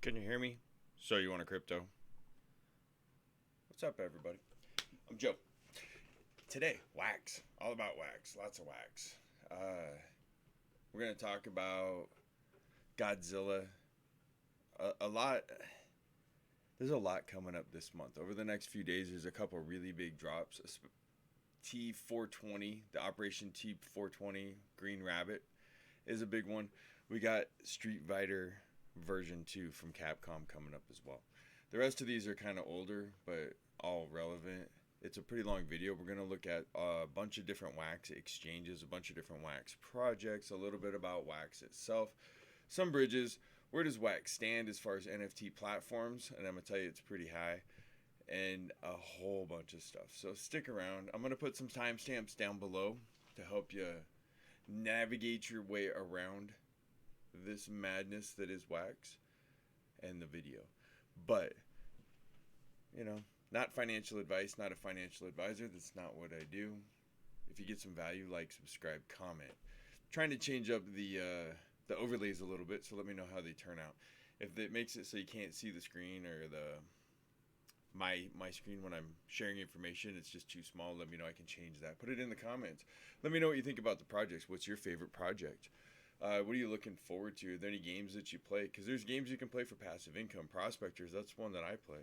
Can you hear me? So you want a crypto? What's up, everybody? I'm Joe. Today, wax. All about wax. Lots of wax. We're going to talk about Godzilla. A lot. There's a lot coming up this month. Over the next few days, there's a couple really big drops. T420, the Operation T420 Green Rabbit is a big one. We got Street Fighter version 2 from Capcom coming up as well. The rest of these are kind of older, but all relevant. It's a pretty long video. We're going to look at a bunch of different wax exchanges, a bunch of different wax projects, a little bit about wax itself, some bridges. Where does wax stand as far as NFT platforms? And I'm going to tell you it's pretty high, and a whole bunch of stuff. So stick around. I'm going to put some timestamps down below to help you navigate your way around this madness that is wax and the video. But, not financial advice, not a financial advisor. That's not what I do. If you get some value, like, subscribe, comment. I'm trying to change up the overlays a little bit, so let me know how they turn out. If it makes it so you can't see the screen or my screen when I'm sharing information, it's just too small, let me know. I can change that. Put it in the comments. Let me know what you think about the projects. What's your favorite project? What are you looking forward to? Are there any games that you play? Because there's games you can play for passive income. Prospectors, that's one that I play.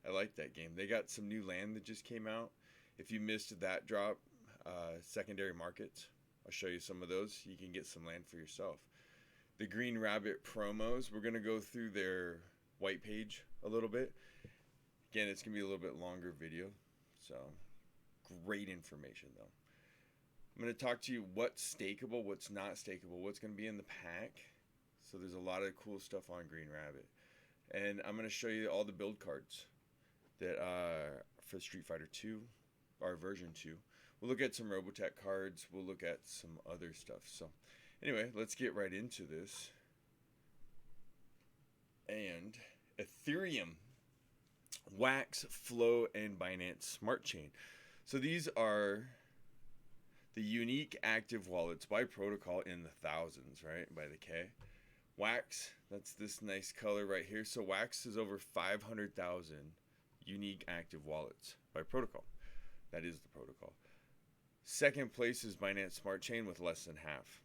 I like that game. They got some new land that just came out. If you missed that drop, secondary markets, I'll show you some of those. You can get some land for yourself. The Green Rabbit promos, we're going to go through their white page a little bit. Again, it's going to be a little bit longer video. So, great information though. I'm going to talk to you what's stakeable, what's not stakeable, what's going to be in the pack. So there's a lot of cool stuff on Green Rabbit. And I'm going to show you all the build cards that are for Street Fighter 2, or version 2. We'll look at some Robotech cards. We'll look at some other stuff. So anyway, let's get right into this. And Ethereum, Wax, Flow, and Binance Smart Chain. So these are the unique active wallets by protocol in the thousands, right? By the K. Wax, that's this nice color right here. So Wax is over 500,000 unique active wallets by protocol. That is the protocol. Second place is Binance Smart Chain with less than half.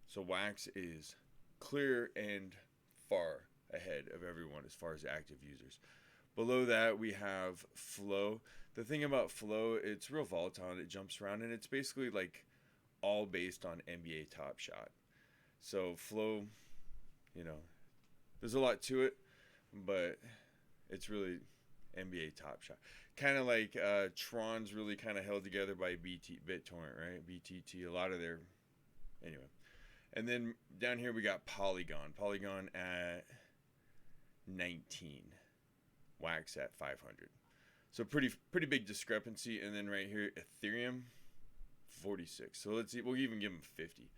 So Wax is clear and far ahead of everyone as far as active users. Below that, we have Flow. The thing about Flow, it's real volatile and it jumps around, and it's basically like all based on NBA Top Shot. So Flow, there's a lot to it, but it's really NBA Top Shot. Kind of like Tron's really kind of held together by BitTorrent, right? BTT, a lot of their, anyway. And then down here we got Polygon. Polygon at 19. Wax at 500. So pretty big discrepancy. And then right here, Ethereum, 46. So let's see, we'll even give them 50.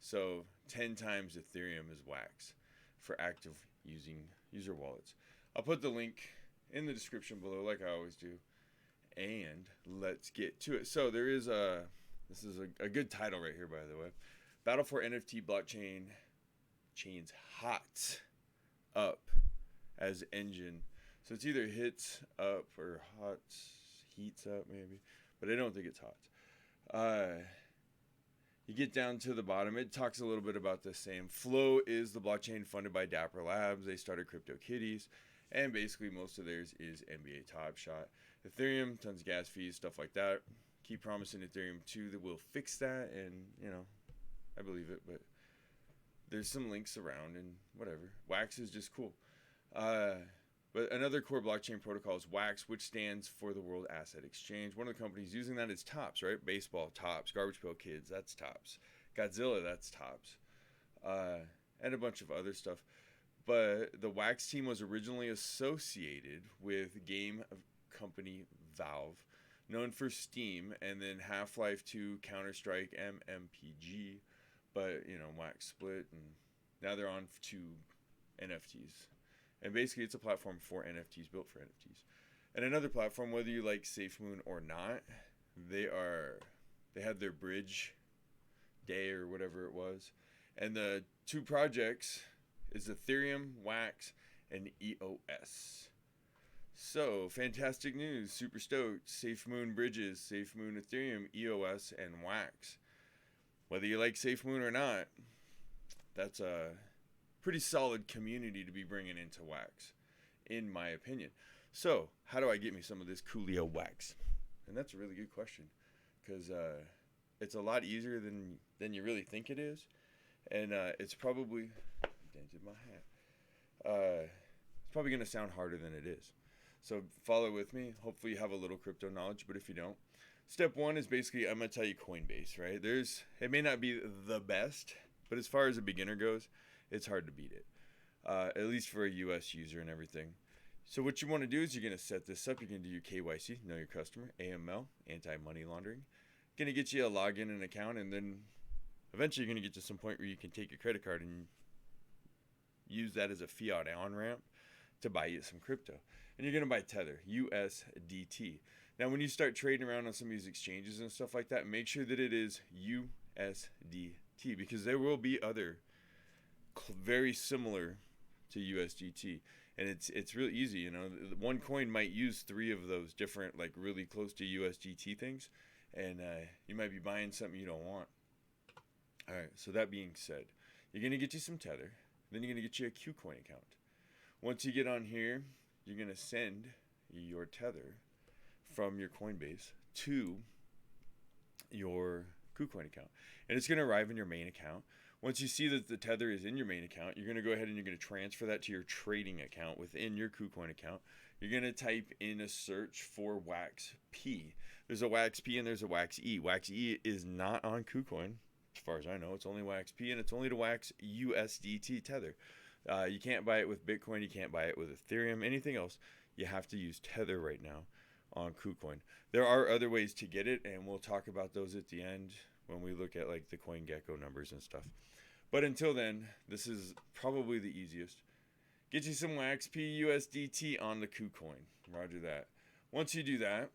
So 10 times Ethereum is Wax for active user wallets. I'll put the link in the description below, like I always do. And let's get to it. So this is a good title right here, by the way. Battle for NFT blockchain chains hot up as engine. So it's either hits up or heats up maybe, but I don't think it's hot. You get down to the bottom, it talks a little bit about the same. Flow is the blockchain funded by Dapper Labs. They started CryptoKitties, and basically most of theirs is NBA Top Shot. Ethereum, tons of gas fees, stuff like that. Keep promising Ethereum 2 that will fix that, and I believe it, but there's some links around and whatever. Wax is just cool. But another core blockchain protocol is Wax, which stands for the World Asset Exchange. One of the companies using that is Tops, right? Baseball, Tops. Garbage Pail Kids, that's Tops. Godzilla, that's Tops. And a bunch of other stuff. But the Wax team was originally associated with game company Valve, known for Steam, and then Half-Life 2, Counter-Strike, MMPG. But, Wax split, and now they're on to NFTs. And basically, it's a platform for NFTs, built for NFTs. And another platform, whether you like Safemoon or not, they had their bridge day or whatever it was. And the two projects is Ethereum, Wax, and EOS. So, fantastic news. Super stoked. Safemoon bridges, Safemoon Ethereum, EOS, and WAX. Whether you like Safemoon or not, that's a pretty solid community to be bringing into WAX, in my opinion. So, how do I get me some of this Coolio WAX? And that's a really good question, because it's a lot easier than you really think it is, and it's probably dented my hat. It's probably going to sound harder than it is. So follow with me. Hopefully you have a little crypto knowledge, but if you don't, step one is basically, I'm going to tell you Coinbase, right? It may not be the best, but as far as a beginner goes, it's hard to beat it, at least for a US user and everything. So what you want to do is you're going to set this up. You're going to do your KYC, know your customer, AML, anti-money laundering. Going to get you a login and account, and then eventually you're going to get to some point where you can take your credit card and use that as a fiat on-ramp to buy you some crypto. And you're going to buy Tether, USDT. Now, when you start trading around on some of these exchanges and stuff like that, make sure that it is USDT, because there will be other very similar to USDT. And it's really easy, you know. One coin might use 3 of those different, like, really close to USDT things, and you might be buying something you don't want. All right, so that being said, you're going to get you some Tether, then you're going to get you a KuCoin account. Once you get on here, you're going to send your Tether from your Coinbase to your KuCoin account, and it's going to arrive in your main account. Once you see that the Tether is in your main account, you're going to go ahead and you're going to transfer that to your trading account within your KuCoin account. You're going to type in a search for WAXP. There's a WAXP and there's a WAXE. WAXE is not on KuCoin, as far as I know. It's only WAXP, and it's only to wax USDT Tether. You can't buy it with Bitcoin. You can't buy it with Ethereum, anything else. You have to use Tether right now on KuCoin. There are other ways to get it, and we'll talk about those at the end when we look at like the CoinGecko numbers and stuff. But until then, this is probably the easiest. Get you some WAXP USDT on the KuCoin. Roger that. Once you do that,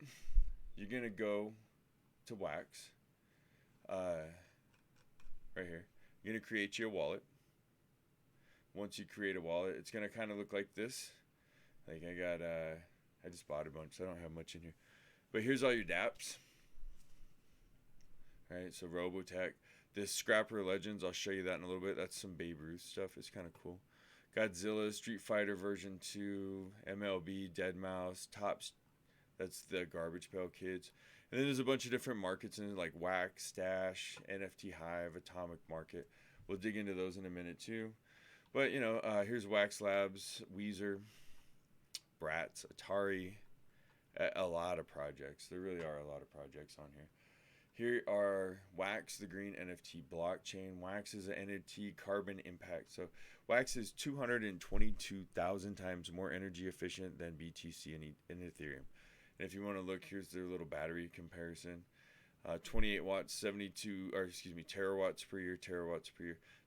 you're going to go to Wax. Right here. You're going to create your wallet. Once you create a wallet, it's going to kind of look like this. Like I just bought a bunch, so I don't have much in here. But here's all your dApps. All right, so Robotech. This Scrapper Legends, I'll show you that in a little bit. That's some Babe Ruth stuff. It's kind of cool. Godzilla, Street Fighter version 2, MLB, Deadmau5, Tops. That's the Garbage Pail Kids. And then there's a bunch of different markets in it, like Waxstash, NFTHive, Atomic Market. We'll dig into those in a minute too. But, you know, here's Wax Labs, Weezer, Bratz, Atari, a lot of projects. There really are a lot of projects on here. Here are Wax, the green NFT blockchain. Wax is an NFT carbon impact. So Wax is 222,000 times more energy efficient than BTC and Ethereum. And if you want to look, here's their little battery comparison. 28 watts, terawatts per year,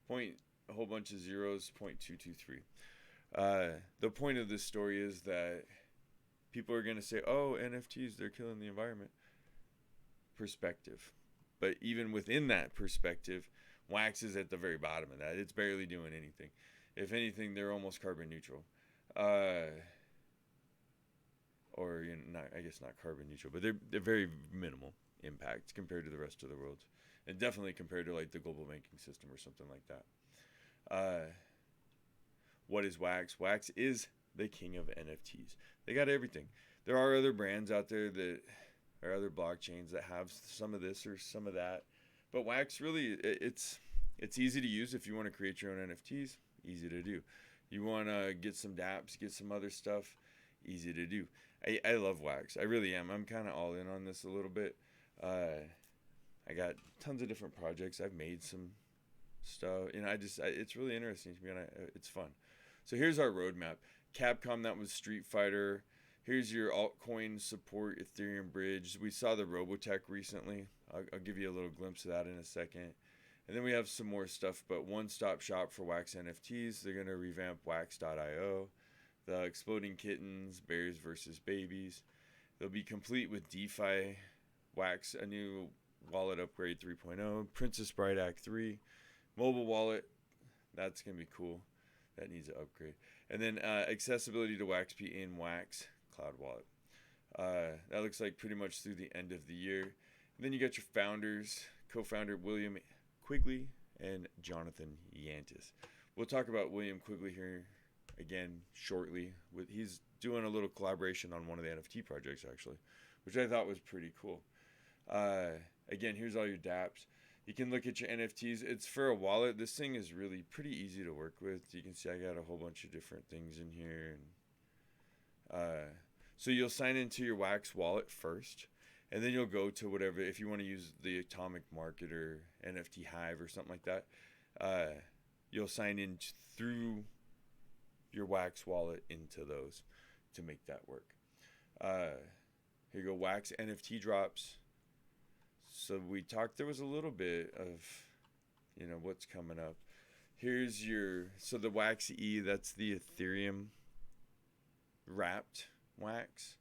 Point, a whole bunch of zeros, 0.223. The point of this story is that people are going to say, oh, NFTs, they're killing the environment. Perspective. But even within that perspective, Wax is at the very bottom of that. It's barely doing anything. If anything, they're almost carbon neutral. Or, you know, I guess not carbon neutral, but they're very minimal impact compared to the rest of the world. And definitely compared to like the global banking system or something like that. What is Wax? Wax is the king of NFTs. They got everything. There are other brands out there that or other blockchains that have some of this or some of that, but Wax really, it's easy to use. If you want to create your own NFTs, easy to do. You want to get some dApps, get some other stuff, easy to do. I love Wax. I really am. I'm kind of all in on this a little bit. I got tons of different projects. I've made some stuff. You know, it's really interesting to me, and it's fun. So here's our roadmap. Capcom, that was Street Fighter. Here's your altcoin support, Ethereum bridge. We saw the Robotech recently. I'll give you a little glimpse of that in a second. And then we have some more stuff, but one-stop shop for Wax NFTs. They're going to revamp Wax.io. The Exploding Kittens, Bears versus Babies. They'll be complete with DeFi, Wax, a new wallet upgrade 3.0, Princess Bride Act 3, mobile wallet. That's going to be cool. that needs an upgrade. And then accessibility to WAXP in Wax Cloud Wallet. That looks like pretty much through the end of the year. And then you got your founders, co-founder William Quigley and Jonathan Yantis. We'll talk about William Quigley here again shortly. He's doing a little collaboration on one of the NFT projects actually, which I thought was pretty cool. Again, here's all your dApps. You can look at your NFTs. It's for a wallet. This thing is really pretty easy to work with. You can see I got a whole bunch of different things in here. And so you'll sign into your Wax wallet first, and then you'll go to whatever, if you want to use the Atomic Market or NFTHive or something like that, you'll sign in through your Wax wallet into those to make that work. Here you go, Wax NFT Drops. So we talked, there was a little bit of, what's coming up. Here's so the Wax E, that's the Ethereum wrapped wax.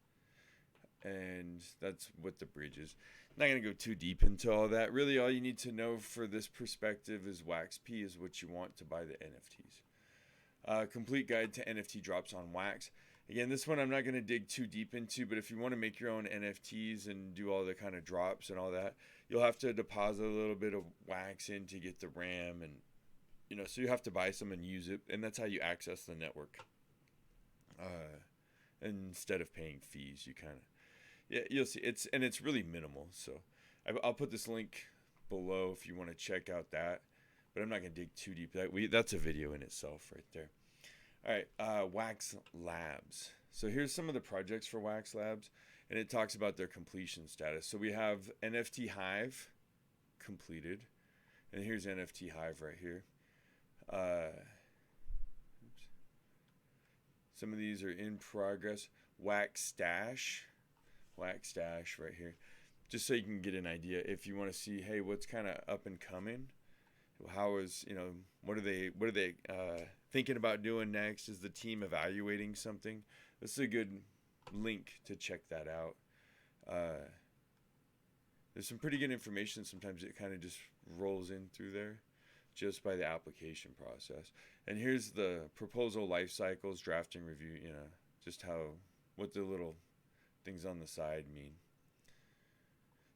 And that's what the bridge is. I'm not going to go too deep into all that. Really, all you need to know for this perspective is WAXP is what you want to buy the NFTs. Complete guide to NFT drops on Wax. Again, this one I'm not going to dig too deep into, but if you want to make your own NFTs and do all the kind of drops and all that, you'll have to deposit a little bit of Wax in to get the RAM, and so you have to buy some and use it, and that's how you access the network. Instead of paying fees, you kind of, you'll see it's really minimal. So I'll put this link below if you want to check out that, but I'm not going to dig too deep. That's a video in itself right there. All right, Wax Labs. So here's some of the projects for Wax Labs, and it talks about their completion status. So we have NFTHive completed, and here's NFTHive right here. Some of these are in progress. Waxstash right here. Just so you can get an idea if you want to see, hey, what's kind of up and coming. How is, what are they thinking about doing next? Is the team evaluating something? This is a good link to check that out. There's some pretty good information. Sometimes it kind of just rolls in through there just by the application process. And here's the proposal life cycles, drafting review, just what the little things on the side mean.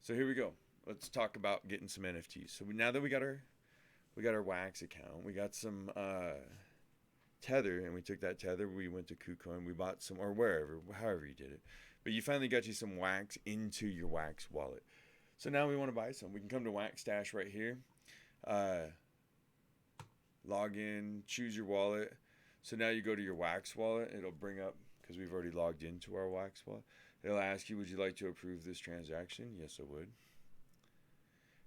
So here we go. Let's talk about getting some NFTs. So now that we got our Wax account, we got some Tether, and we took that Tether, we went to KuCoin, we bought some, or however you did it. But you finally got you some Wax into your Wax wallet. So now we want to buy some. We can come to Waxstash right here. Log in, choose your wallet. So now you go to your Wax wallet. It'll bring up, because we've already logged into our Wax wallet. It'll ask you, would you like to approve this transaction? Yes, I would.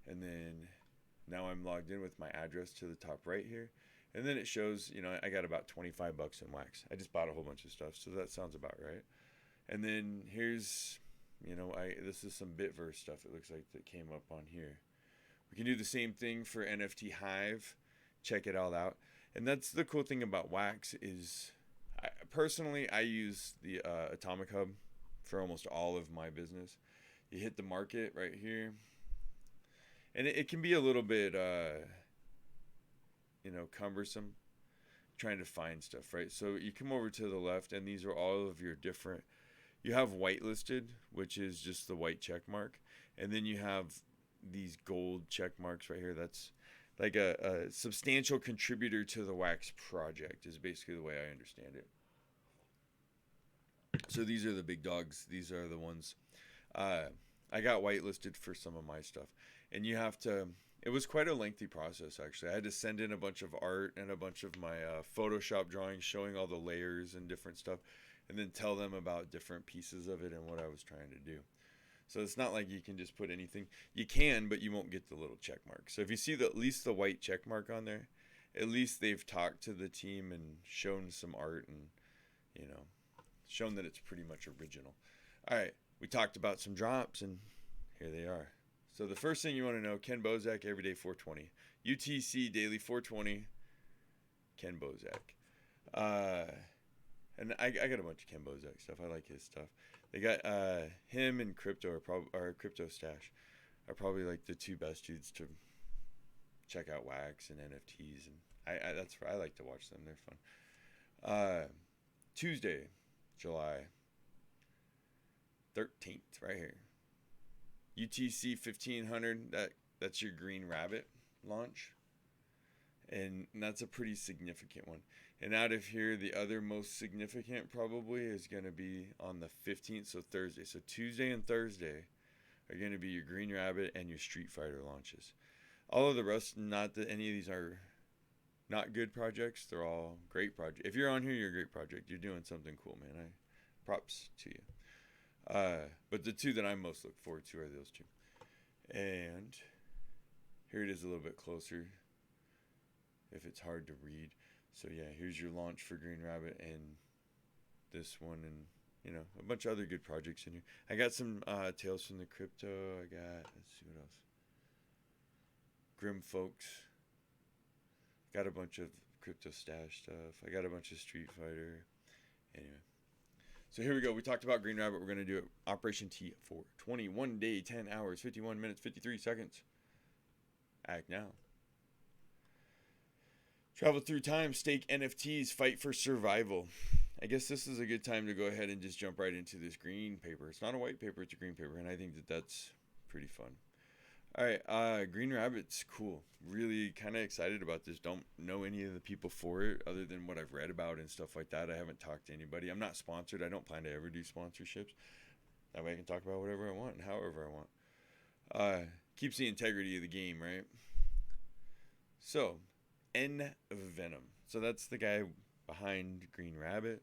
And then now I'm logged in with my address to the top right here. And then it shows, I got about 25 bucks in Wax. I just bought a whole bunch of stuff, so that sounds about right. And then here's, this is some Bitverse stuff, it looks like, that came up on here. We can do the same thing for NFTHive. Check it all out. And that's the cool thing about Wax is, personally, I use the Atomic Hub for almost all of my business. You hit the market right here. And it can be a little bit, cumbersome trying to find stuff, right? So you come over to the left, and these are all of your different, you have whitelisted, which is just the white check mark. And then you have these gold check marks right here. That's like a substantial contributor to the Wax project is basically the way I understand it. So these are the big dogs. These are the ones. I got whitelisted for some of my stuff. And you have to, it was quite a lengthy process actually. I had to send in a bunch of art and a bunch of my Photoshop drawings showing all the layers and different stuff, and then tell them about different pieces of it and what I was trying to do. So it's not like you can just put anything. You can, but you won't get the little check mark. So if you see at least the white check mark on there, at least they've talked to the team and shown some art and, shown that it's pretty much original. All right, we talked about some drops, and here they are. So the first thing you want to know, Ken Bozak, Everyday 420. UTC Daily 420, Ken Bozak. And I got a bunch of Ken Bozak stuff. I like his stuff. They got him and Crypto or Crypto Stash are probably like the two best dudes to check out Wax and NFTs, and I like to watch them. They're fun. Tuesday, July 13th, right here. UTC 1500, that's your Green Rabbit launch. And that's a pretty significant one. And out of here, the other most significant probably is going to be on the 15th, so Thursday. So Tuesday and Thursday are going to be your Green Rabbit and your Street Fighter launches. All of the rest, not that any of these are not good projects. They're all great projects. If you're on here, you're a great project. You're doing something cool, man. Props to you. But the two that I most look forward to are those two. And here it is a little bit closer if it's hard to read. So yeah, here's your launch for Green Rabbit and this one, and you know, a bunch of other good projects in here. I got some Tales from the Crypto. I got, let's see what else. Grim Folks. Got a bunch of Crypto Stash stuff. I got a bunch of Street Fighter. Anyway. So here we go. We talked about Green Rabbit. We're going to do it. Operation T for 21 day, 10 hours, 51 minutes, 53 seconds. Act now. Travel through time, stake NFTs, fight for survival. I guess this is a good time to go ahead and just jump right into this green paper. It's not a white paper, it's a green paper, and I think that that's pretty fun. All right, Green Rabbit's cool. Really kind of excited about this. Don't know any of the people for it other than what I've read about and stuff like that. I haven't talked to anybody. I'm not sponsored. I don't plan to ever do sponsorships. That way I can talk about whatever I want and however I want. Keeps the integrity of the game, right? So, Venom. So that's the guy behind Green Rabbit.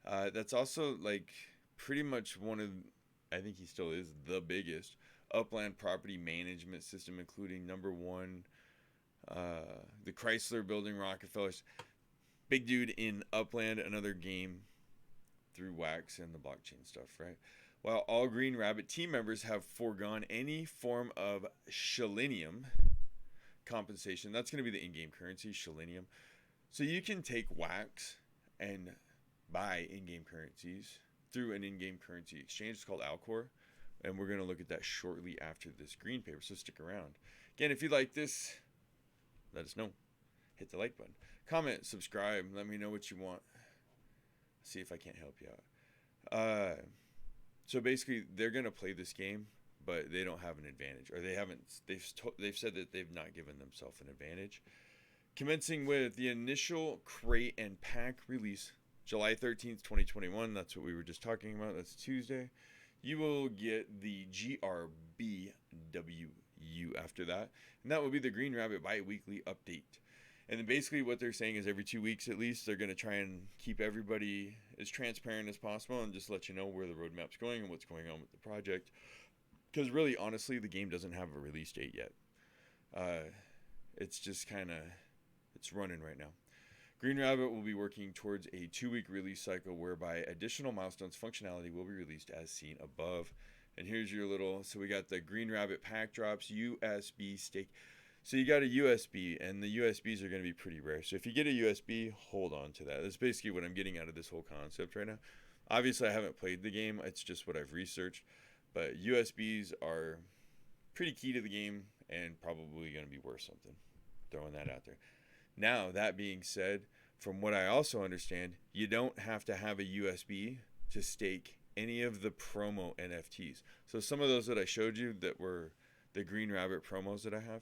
That's also like pretty much one of, I think he still is the biggest upland property management system, including number one, the Chrysler Building, Rockefellers. Big dude in Upland, another game through Wax and the blockchain stuff, right? While all Green Rabbit team members have foregone any form of Shillenium compensation, that's going to be the in-game currency, Shillenium. So you can take Wax and buy in-game currencies through an in-game currency exchange. It's called Alcor. And we're going to look at that shortly after this green paper, so stick around. Again, if you like this, let us know. Hit the like button. Comment, subscribe, let me know what you want. See if I can't help you out. So basically, they're going to play this game, but they don't have an advantage. Or they've said that they've not given themselves an advantage. Commencing with the initial crate and pack release, July 13th, 2021. That's what we were just talking about. That's Tuesday. You will get the GRBWU after that. And that will be the Green Rabbit bi-weekly update. And then basically what they're saying is every 2 weeks at least, they're going to try and keep everybody as transparent as possible and just let you know where the roadmap's going and what's going on with the project. Because really, honestly, the game doesn't have a release date yet. It's just kind of, it's running right now. Green Rabbit will be working towards a 2-week release cycle whereby additional milestones functionality will be released as seen above. And here's your little, so we got the Green Rabbit pack drops, USB stake. So you got a USB, and the USBs are going to be pretty rare. So if you get a USB, hold on to that. That's basically what I'm getting out of this whole concept right now. Obviously, I haven't played the game. It's just what I've researched. But USBs are pretty key to the game and probably going to be worth something. Throwing that out there. Now, that being said, from what I also understand, you don't have to have a USB to stake any of the promo NFTs. So some of those that I showed you that were the Green Rabbit promos that I have,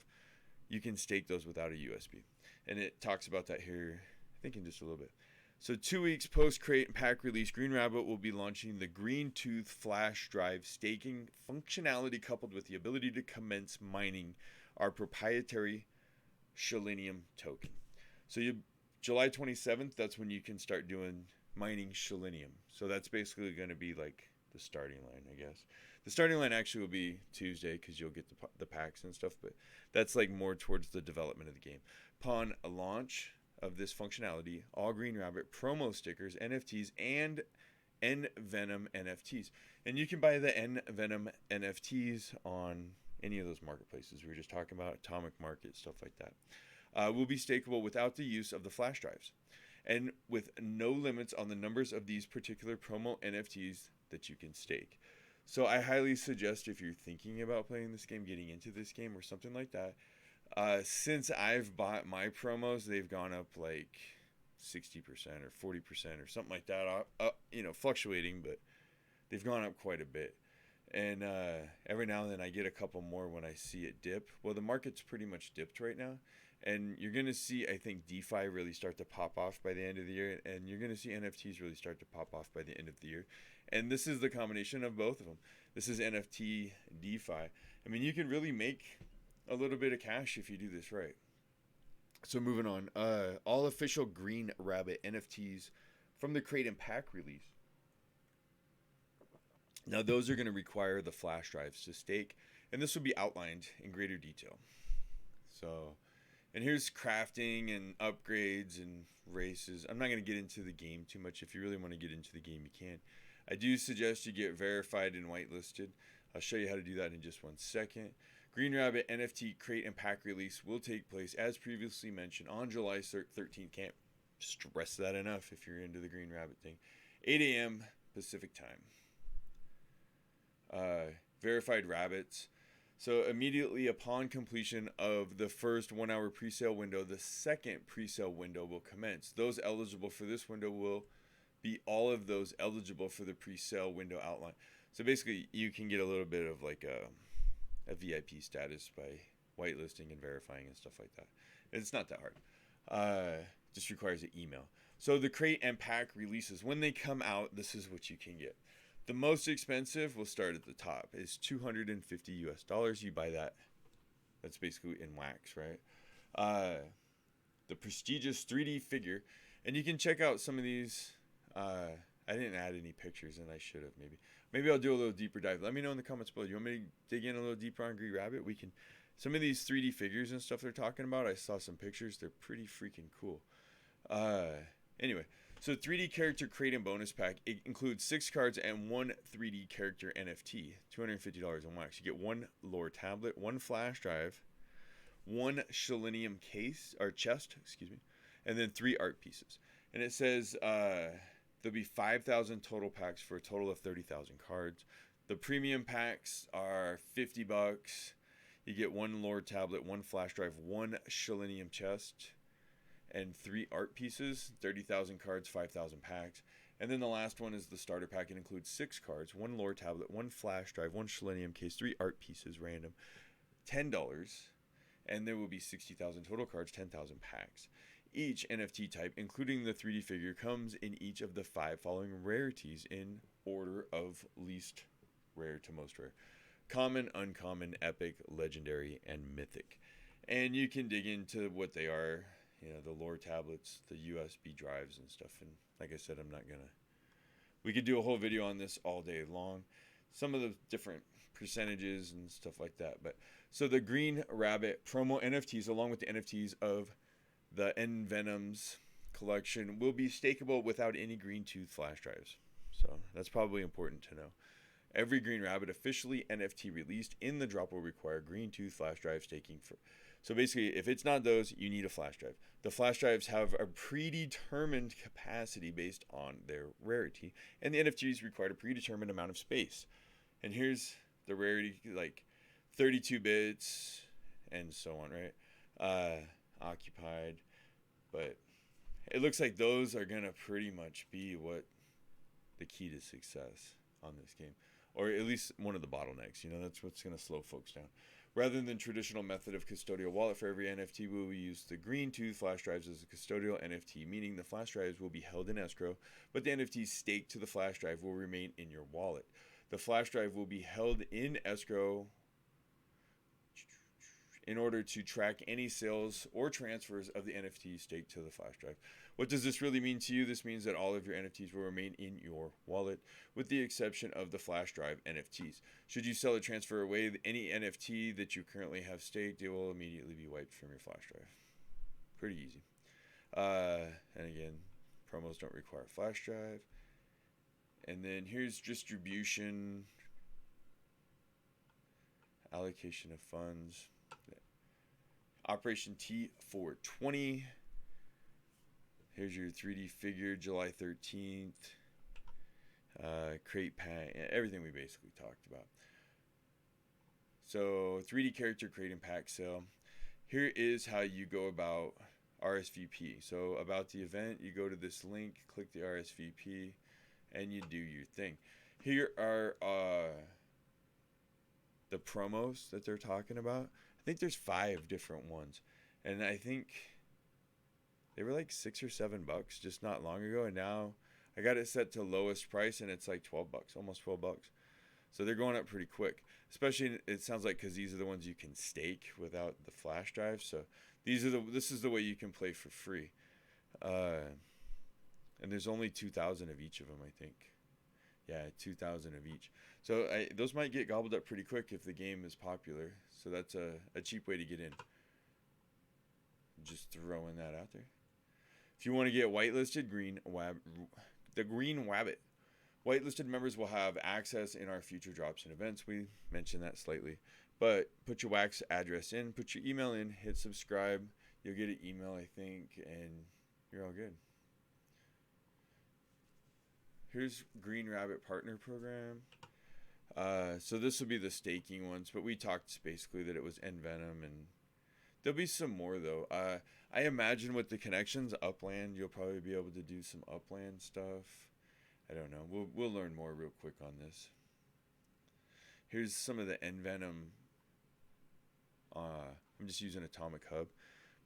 you can stake those without a USB. And it talks about that here, I think in just a little bit. So 2 weeks post-crate and pack release, Green Rabbit will be launching the Green Tooth Flash Drive staking functionality coupled with the ability to commence mining our proprietary Shillenium token. So July 27th, that's when you can start doing mining Shillenium. So that's basically going to be like the starting line, I guess. The starting line actually will be Tuesday because you'll get the packs and stuff, but that's like more towards the development of the game. Upon a launch of this functionality, all Green Rabbit promo stickers, NFTs, and Venom NFTs. And you can buy the Venom NFTs on any of those marketplaces we were just talking about, Atomic Market, stuff like that. Will be stakeable without the use of the flash drives and with no limits on the numbers of these particular promo NFTs that you can stake. So I highly suggest if you're thinking about playing this game, getting into this game or something like that, since I've bought my promos, they've gone up like 60% or 40% or something like that, fluctuating, but they've gone up quite a bit. And every now and then I get a couple more when I see it dip. Well, the market's pretty much dipped right now. And you're going to see, I think, DeFi really start to pop off by the end of the year. And you're going to see NFTs really start to pop off by the end of the year. And this is the combination of both of them. This is NFT DeFi. I mean, you can really make a little bit of cash if you do this right. So moving on. All official Green Rabbit NFTs from the Crate and Pack release. Now, those are going to require the flash drives to stake, and this will be outlined in greater detail. So, and here's crafting and upgrades and races. I'm not going to get into the game too much. If you really want to get into the game, you can. I do suggest you get verified and whitelisted. I'll show you how to do that in just 1 second. Green Rabbit NFT Crate and Pack release will take place, as previously mentioned, on July 13th. Can't stress that enough if you're into the Green Rabbit thing. 8 a.m. Pacific time. Verified rabbits. So immediately upon completion of the first 1 hour pre-sale window, the second pre-sale window will commence. Those eligible for this window will be all of those eligible for the pre-sale window outline. So basically you can get a little bit of like a VIP status by whitelisting and verifying and stuff like that. It's not that hard. Just requires an email. So the Crate and Pack releases, when they come out, this is what you can get. The most expensive will start at the top. It's $250 US. You buy that. That's basically in wax, right? The prestigious 3D figure. And you can check out some of these. I didn't add any pictures, and I should have maybe. Maybe I'll do a little deeper dive. Let me know in the comments below. You want me to dig in a little deeper on Green Rabbit? We can. Some of these 3D figures and stuff they're talking about, I saw some pictures. They're pretty freaking cool. Anyway. So 3D character crate and bonus pack, it includes 6 cards and 1 3D character NFT, $250 on wax. You get 1 lore tablet, 1 flash drive, 1 Selenium case, or chest, and then 3 art pieces. And it says there'll be 5,000 total packs for a total of 30,000 cards. The premium packs are $50. You get 1 lore tablet, 1 flash drive, 1 Selenium chest, and 3 art pieces, 30,000 cards, 5,000 packs. And then the last one is the starter pack. It includes 6 cards, 1 lore tablet, 1 flash drive, 1 Selenium case, 3 art pieces, random, $10. And there will be 60,000 total cards, 10,000 packs. Each NFT type, including the 3D figure, comes in each of the 5 following rarities in order of least rare to most rare. Common, uncommon, epic, legendary, and mythic. And you can dig into what they are. You know, the lore tablets, the USB drives and stuff. And like I said, I'm not going to... We could do a whole video on this all day long. Some of the different percentages and stuff like that. But so the Green Rabbit promo NFTs, along with the NFTs of the Envenoms collection, will be stakeable without any green tooth flash drives. So that's probably important to know. Every Green Rabbit officially NFT released in the drop will require green tooth flash drive staking for... So basically, if it's not those, you need a flash drive. The flash drives have a predetermined capacity based on their rarity, and the NFTs require a predetermined amount of space. And here's the rarity, like 32 bits and so on, right? Occupied. But it looks like those are going to pretty much be what the key to success on this game. Or at least one of the bottlenecks. You know, that's what's going to slow folks down. Rather than traditional method of custodial wallet for every NFT, we will use the green tooth flash drives as a custodial NFT, meaning the flash drives will be held in escrow, but the NFTs staked to the flash drive will remain in your wallet. The flash drive will be held in escrow in order to track any sales or transfers of the NFT staked to the flash drive. What does this really mean to you? This means that all of your NFTs will remain in your wallet, with the exception of the flash drive NFTs. Should you sell or transfer away any NFT that you currently have staked, it will immediately be wiped from your flash drive. Pretty easy. And again, promos don't require a flash drive. And then here's distribution, allocation of funds. Operation T420. Here's your 3D figure, July 13th. Crate pack, everything we basically talked about. So 3D character crate and pack sale. Here is how you go about RSVP. So about the event, you go to this link, click the RSVP, and you do your thing. Here are the promos that they're talking about. I think there's 5 different ones, and I think they were like $6 or $7 just not long ago, and now I got it set to lowest price, and it's like $12, almost $12. So they're going up pretty quick. Especially, it sounds like, because these are the ones you can stake without the flash drive. So this is the way you can play for free. And there's only 2,000 of each of them, I think. Yeah, 2,000 of each. So those might get gobbled up pretty quick if the game is popular. So that's a cheap way to get in. Just throwing that out there. If you want to get whitelisted, the Green Wabbit. Whitelisted members will have access in our future drops and events. We mentioned that slightly. But put your Wax address in, put your email in, hit subscribe. You'll get an email, I think, and you're all good. Here's Green Rabbit Partner Program. So this will be the staking ones, but we talked basically that it was NVenom, and there'll be some more though. I imagine with the connections, Upland, you'll probably be able to do some Upland stuff. I don't know. We'll learn more real quick on this. Here's some of the NVenom. I'm just using Atomic Hub,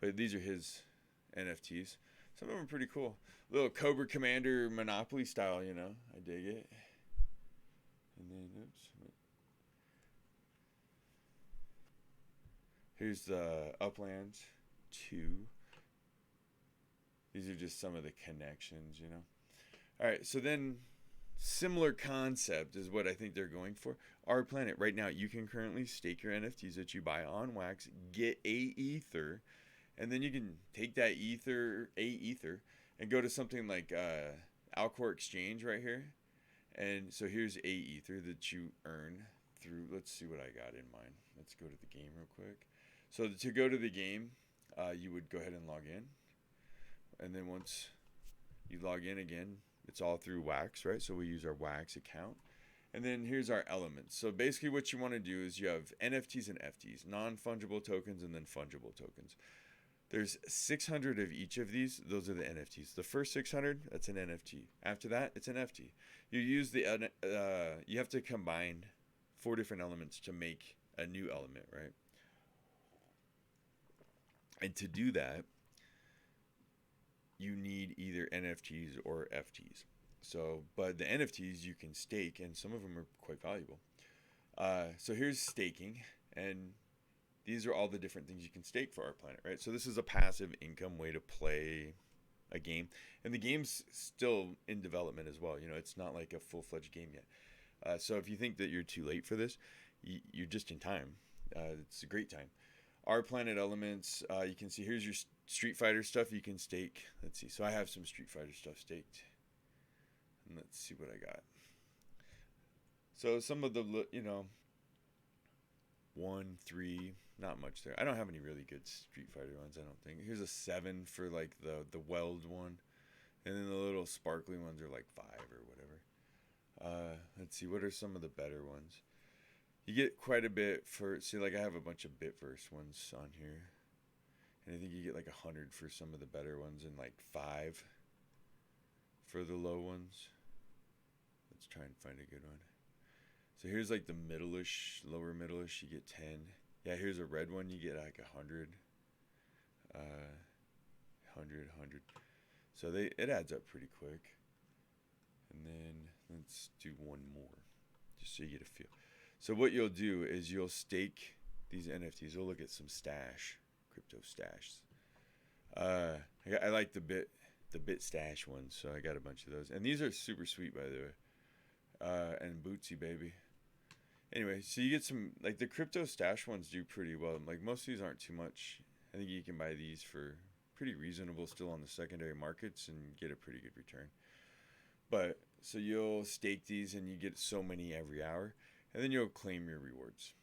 but these are his NFTs. Some of them are pretty cool. Little Cobra Commander Monopoly style, you know. I dig it. And then, oops. Here's the Upland 2. These are just some of the connections, you know. All right, so then similar concept is what I think they're going for. Our Planet, right now, you can currently stake your NFTs that you buy on Wax, get a Ether, and then you can take that Ether, and go to something like Alcor Exchange right here. And so here's a Ether that you earn through, let's see what I got in mind. Let's go to the game real quick. So to go to the game, you would go ahead and log in. And then once you log in again, it's all through Wax, right? So we use our Wax account. And then here's our elements. So basically what you want to do is you have NFTs and FTs, non-fungible tokens and then fungible tokens. There's 600 of each of these. Those are the NFTs. The first 600, that's an NFT. After that, it's an FT. You use you have to combine 4 different elements to make a new element, right? And to do that, you need either NFTs or FTs. So, but the NFTs you can stake, and some of them are quite valuable. So here's staking, and these are all the different things you can stake for Our Planet, right? So this is a passive income way to play a game, and the game's still in development as well. You know, it's not like a full-fledged game yet. So if you think that you're too late for this, you're just in time. It's a great time. Our Planet elements, you can see here's your Street Fighter stuff you can stake. Let's see. So I have some Street Fighter stuff staked. And let's see what I got. So some of the, you know, 1, 3, not much there. I don't have any really good Street Fighter ones, I don't think. Here's a 7 for like the weld one. And then the little sparkly ones are like 5 or whatever. Let's see, what are some of the better ones? You get quite a bit for, see, like I have a bunch of Bitverse ones on here. And I think you get like 100 for some of the better ones and like 5 for the low ones. Let's try and find a good one. So here's like the middle-ish, lower middle-ish, you get 10. Yeah, here's a red one, you get like 100. 100. So it adds up pretty quick. And then let's do one more, just so you get a feel. So what you'll do is you'll stake these NFTs. We'll look at some crypto stash. I like the bit stash ones, so I got a bunch of those. And these are super sweet, by the way. And Bootsy, baby. Anyway, so you get some, like the crypto stash ones do pretty well. Like most of these aren't too much. I think you can buy these for pretty reasonable still on the secondary markets and get a pretty good return. But so you'll stake these and you get so many every hour, and then you'll claim your rewards.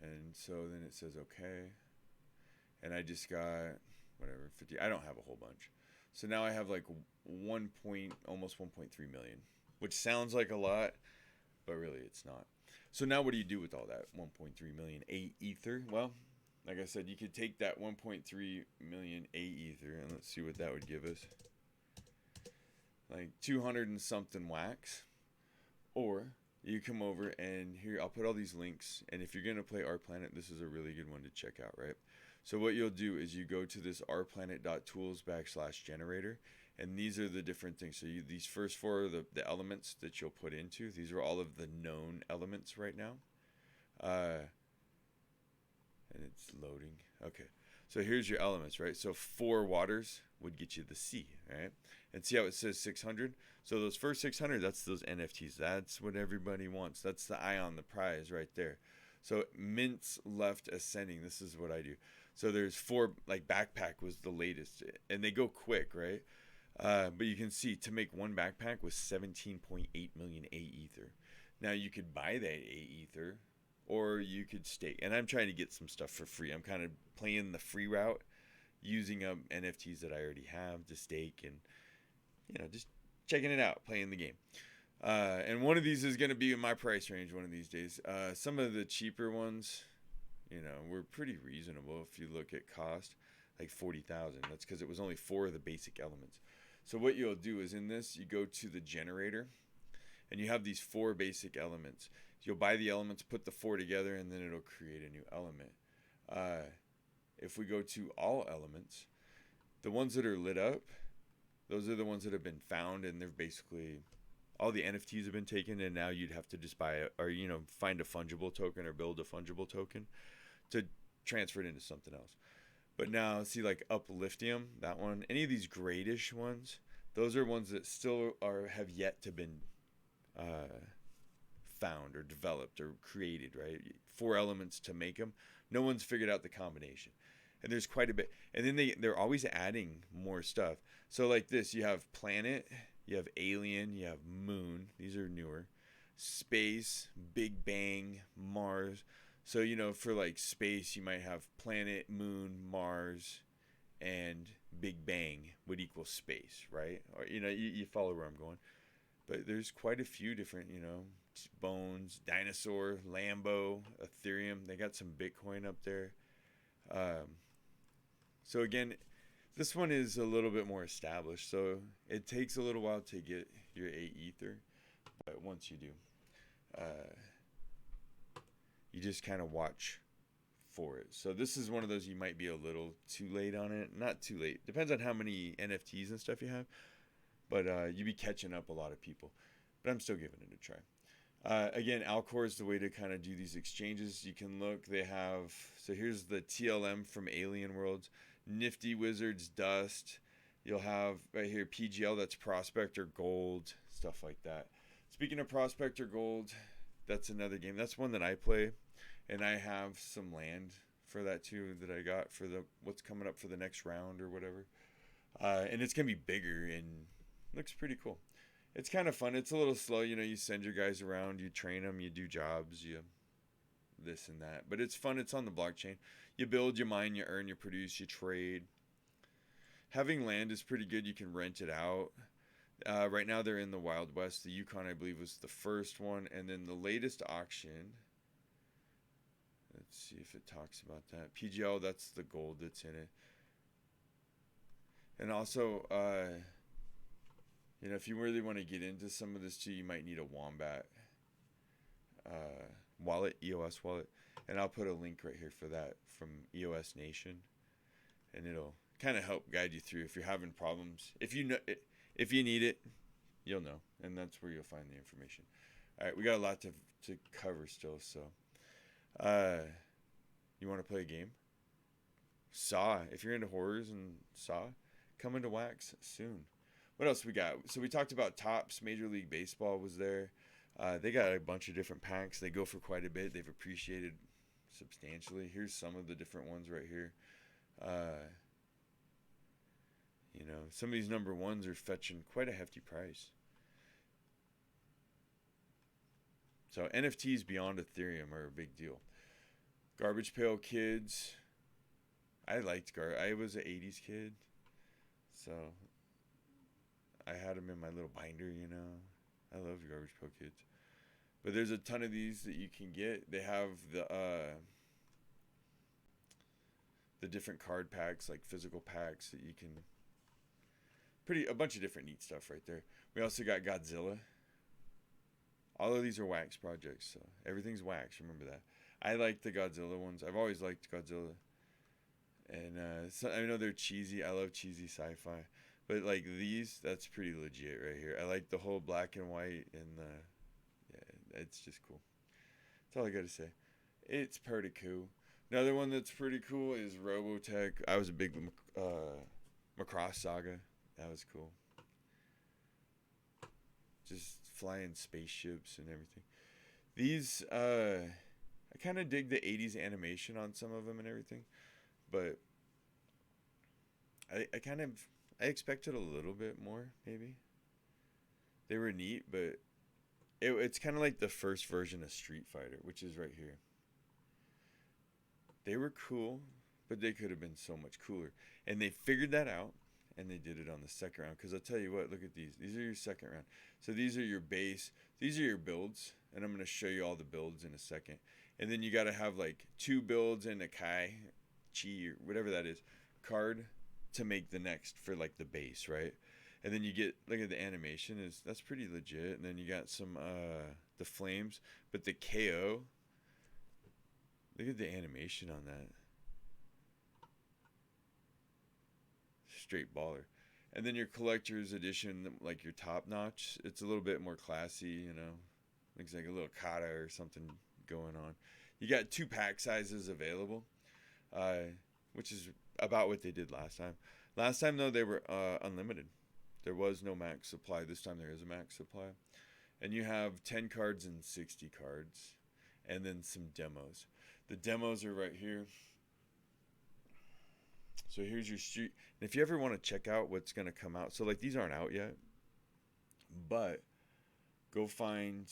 And so then it says okay. And I just got whatever 50. I don't have a whole bunch. So now I have like almost 1.3 million, which sounds like a lot, but really it's not. So now what do you do with all that 1.3 million Ether? Well, like I said, you could take that 1.3 million A Ether, and let's see what that would give us. Like 200 and something wax. Or you come over and here, I'll put all these links. And if you're going to play Our Planet, this is a really good one to check out, right? So what you'll do is you go to this ourplanet.tools/generator. And these are the different things. So these first four are the elements that you'll put into. These are all of the known elements right now. And it's loading. Okay. So here's your elements, right? So 4 waters would get you the C, right? And see how it says 600? So those first 600, that's those NFTs. That's what everybody wants. That's the eye on the prize right there. So mints left ascending. This is what I do. So there's 4, like backpack was the latest. And they go quick, right? But you can see to make one backpack was 17.8 million A Ether. Now you could buy that A Ether, or you could stake. And I'm trying to get some stuff for free. I'm kind of playing the free route, using NFTs that I already have to stake, and just checking it out, playing the game. And one of these is going to be in my price range one of these days. Some of the cheaper ones, were pretty reasonable if you look at cost, like 40,000. That's because it was only 4 of the basic elements. So what you'll do is in this, you go to the generator, and you have these 4 basic elements. You'll buy the elements, put the 4 together, and then it'll create a new element. If we go to all elements, the ones that are lit up, those are the ones that have been found, and they're basically, all the NFTs have been taken, and now you'd have to just buy it, or find a fungible token or build a fungible token to transfer it into something else. But now, see, like Upliftium, that one, any of these gradish ones, those are ones that still have yet to been found or developed or created, right? 4 elements to make them. No one's figured out the combination. And there's quite a bit. And then they're always adding more stuff. So like this, you have planet, you have alien, you have moon. These are newer. Space, Big Bang, Mars. So, for like space, you might have planet, moon, Mars, and Big Bang would equal space, right? Or, you follow where I'm going. But there's quite a few different, Bones, Dinosaur, Lambo, Ethereum. They got some Bitcoin up there. So again, this one is a little bit more established. So it takes a little while to get your A Ether. But once you do, you just kind of watch for it. So this is one of those you might be a little too late on it. Not too late. Depends on how many NFTs and stuff you have. But you'd be catching up a lot of people. But I'm still giving it a try. Again, Alcor is the way to kind of do these exchanges. You can look. They have, so here's the TLM from Alien Worlds. Nifty Wizards Dust. You'll have right here PGL, that's Prospector Gold, stuff like that. Speaking of Prospector Gold, that's another game. That's one that I play. And I have some land for that too that I got for what's coming up for the next round or whatever. And it's going to be bigger and looks pretty cool. It's kind of fun. It's a little slow. You send your guys around, you train them, you do jobs, you this and that. But it's fun. It's on the blockchain. You build, you mine, you earn, you produce, you trade. Having land is pretty good. You can rent it out. Right now they're in the Wild West. The Yukon, I believe, was the first one. And then the latest auction, let's see if it talks about that. PGL, that's the gold that's in it. And also, if you really want to get into some of this too, you might need a Wombat wallet, EOS wallet. And I'll put a link right here for that from EOS Nation. And it'll kind of help guide you through if you're having problems. If you need it, you'll know. And that's where you'll find the information. All right, we got a lot to cover still. So you want to play a game? Saw. If you're into horrors and Saw, come into Wax soon. What else we got? So we talked about Tops. Major League Baseball was there. They got a bunch of different packs. They go for quite a bit. They've appreciated substantially. Here's some of the different ones right here. Some of these number ones are fetching quite a hefty price. So NFTs beyond Ethereum are a big deal. Garbage Pail Kids. I was an 80s kid. So I had them in my little binder, I love Garbage Pail Kids. But there's a ton of these that you can get. They have the the different card packs, like physical packs that you can. A bunch of different neat stuff right there. We also got Godzilla. All of these are Wax projects, so everything's Wax. Remember that. I like the Godzilla ones. I've always liked Godzilla, and so, I know they're cheesy. I love cheesy sci-fi, but like these, that's pretty legit right here. I like the whole black and white, and yeah, it's just cool. That's all I gotta say. It's pretty cool. Another one that's pretty cool is Robotech. I was a big Macross saga. That was cool. Just flying spaceships and everything. These, I kind of dig the 80s animation on some of them and everything. But I expected a little bit more, maybe. They were neat, but it's kind of like the first version of Street Fighter, which is right here. They were cool, but they could have been so much cooler. And they figured that out. And they did it on the second round. Because I'll tell you what, look at these. These are your second round. So these are your base. These are your builds. And I'm going to show you all the builds in a second. And then you got to have like 2 builds and a Chi, or whatever that is, card to make the next for like the base, right? And then you get, look at the animation. That's pretty legit. And then you got some, the flames. But the KO, look at the animation on that. Straight baller. And then your collector's edition, like your top notch, it's a little bit more classy, you know. Looks like a little kata or something going on. You got 2 pack sizes available, which is about what they did last time. Last time though, they were unlimited. There was no max supply. This time there is a max supply. And you have 10 cards and 60 cards, and then some demos. The demos are right here. So here's your street. And if you ever want to check out what's going to come out. So like these aren't out yet. But go find.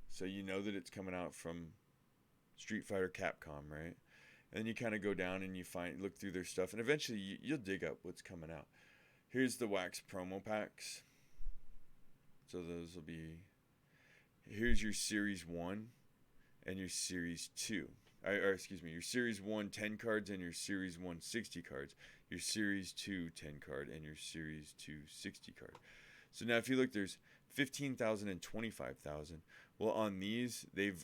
So you know that it's coming out from Street Fighter Capcom, right? And then you kind of go down and you look through their stuff. And eventually you'll dig up what's coming out. Here's the Wax promo packs. So those will be. Here's your Series 1 and your Series 2. Or excuse me, your Series 1 10 cards and your Series 1 60 cards, your Series 2 10 card and your Series 2 60 card. So now if you look, there's 15,000 and 25,000. Well, on these, they've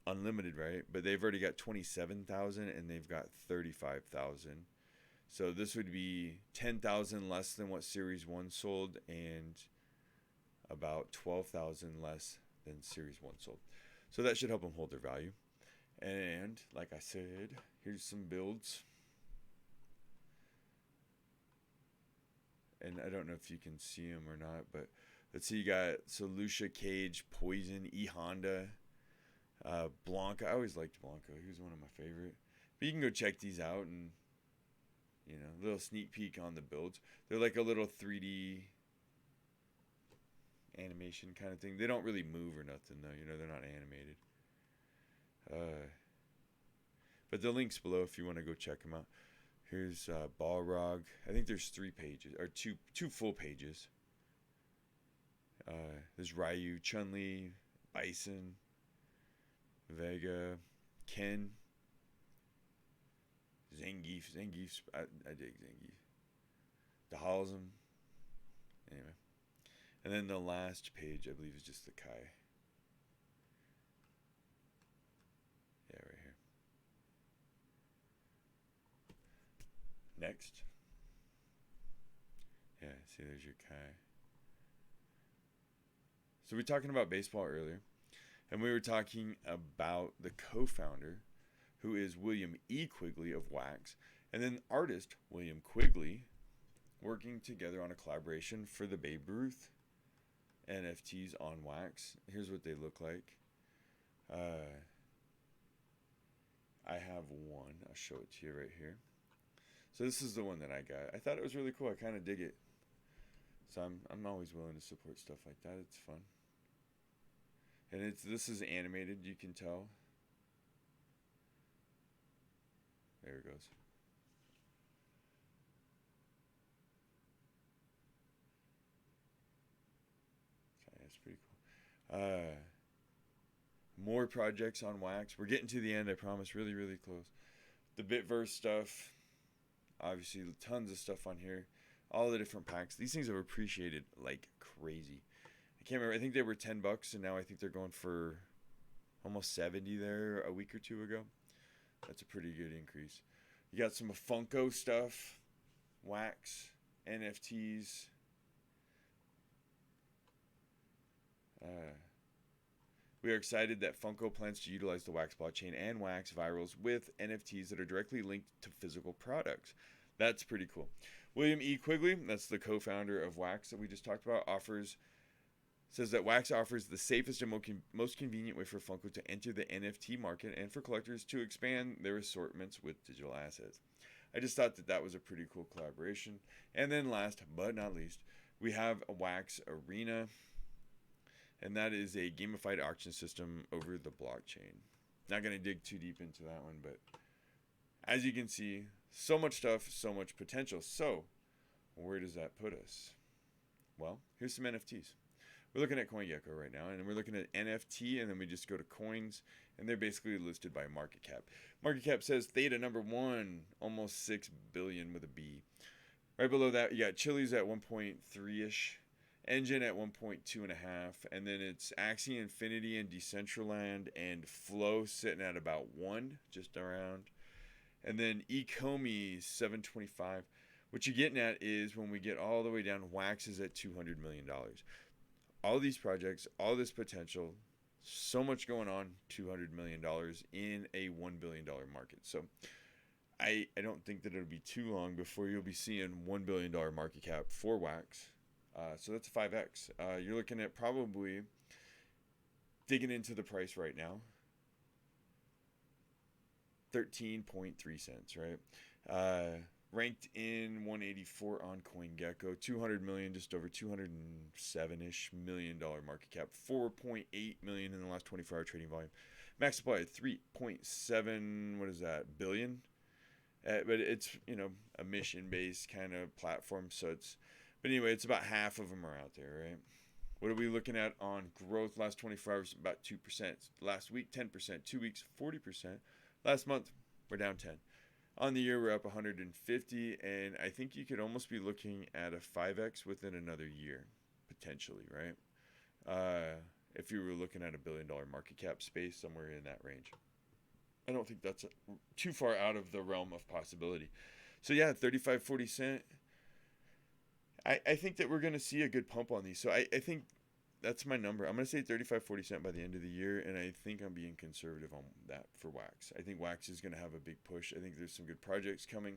unlimited, right? But they've already got 27,000 and they've got 35,000. So this would be 10,000 less than what Series 1 sold and about 12,000 less than Series 1 sold. So that should help them hold their value. And like I said, here's some builds. And I don't know if you can see them or not, but let's see, you got Lucia Cage, Poison, E Honda, Blanca. I always liked Blanca. He was one of my favorite. But you can go check these out and, you know, a little sneak peek on the builds. They're like a little 3D animation kind of thing. They don't really move or nothing though, you know, they're not animated. But the link's below if you want to go check them out. Here's Balrog. I think there's 3 pages or two full pages. There's Ryu, Chun-Li, Bison, Vega, Ken, Zangief. I dig Zangief. The Halsum. Anyway. And then the last page, I believe, is just the Kai. Yeah, right here. Next. Yeah, see, there's your Kai. So we were talking about baseball earlier, and we were talking about the co-founder, who is William E. Quigley of Wax, and then artist William Quigley, working together on a collaboration for the Babe Ruth NFTs on Wax. Here's what they look like. I have one. I'll show it to you right here. So this is the one that I got. I thought it was really cool. I kind of dig it. So I'm always willing to support stuff like that. It's fun. And this is animated, you can tell. There it goes. Okay, that's pretty cool. More projects on Wax. We're getting to the end, I promise. Really, really close. The Bitverse stuff. Obviously, tons of stuff on here. All the different packs. These things have appreciated like crazy. I can't remember. I think they were $10, and now I think they're going for almost 70 there a week or two ago. That's a pretty good increase. You got some Funko stuff, Wax, NFTs. We are excited that Funko plans to utilize the Wax blockchain and Wax virals with NFTs that are directly linked to physical products. That's pretty cool. William E. Quigley, that's the co-founder of Wax that we just talked about, says that Wax offers the safest and most convenient way for Funko to enter the NFT market and for collectors to expand their assortments with digital assets. I just thought that was a pretty cool collaboration. And then last but not least, we have a Wax Arena, and that is a gamified auction system over the blockchain. Not going to dig too deep into that one, but as you can see, so much stuff, so much potential. So where does that put us? Well, here's some NFTs. We're looking at CoinGecko right now, and we're looking at NFT, and then we just go to coins, and they're basically listed by market cap. Market cap says Theta number 1, almost 6 billion with a B. Right below that, you got Chili's at 1.3-ish, Engine at 1.2.5, and then it's Axie Infinity and Decentraland and Flow sitting at about 1, just around. And then Ecomi 725. What you're getting at is when we get all the way down, Wax is at $200 million. All these projects, all this potential, so much going on, $200 million in a $1 billion market. So I don't think that it'll be too long before you'll be seeing $1 billion market cap for Wax. So that's 5x. You're looking at probably digging into the price right now. 13.3 cents, right? Ranked in 184 on CoinGecko, 200 million, just over 207-ish million dollar market cap, 4.8 million in the last 24-hour trading volume. Max supply at 3.7, what is that, billion? But it's, a mission-based kind of platform, so it's, but anyway, it's about half of them are out there, right? What are we looking at on growth? Last 24 hours, about 2%. Last week, 10%. 2 weeks, 40%. Last month, we're down 10. On the year, we're up 150, and I think you could almost be looking at a 5x within another year, potentially, right? If you were looking at $1 billion market cap space, somewhere in that range. I don't think that's too far out of the realm of possibility. So yeah, 35, 40 cent. I think that we're going to see a good pump on these. So I think that's my number. I'm going to say 35, 40 cent by the end of the year, and I think I'm being conservative on that for Wax. I think Wax is going to have a big push. I think there's some good projects coming,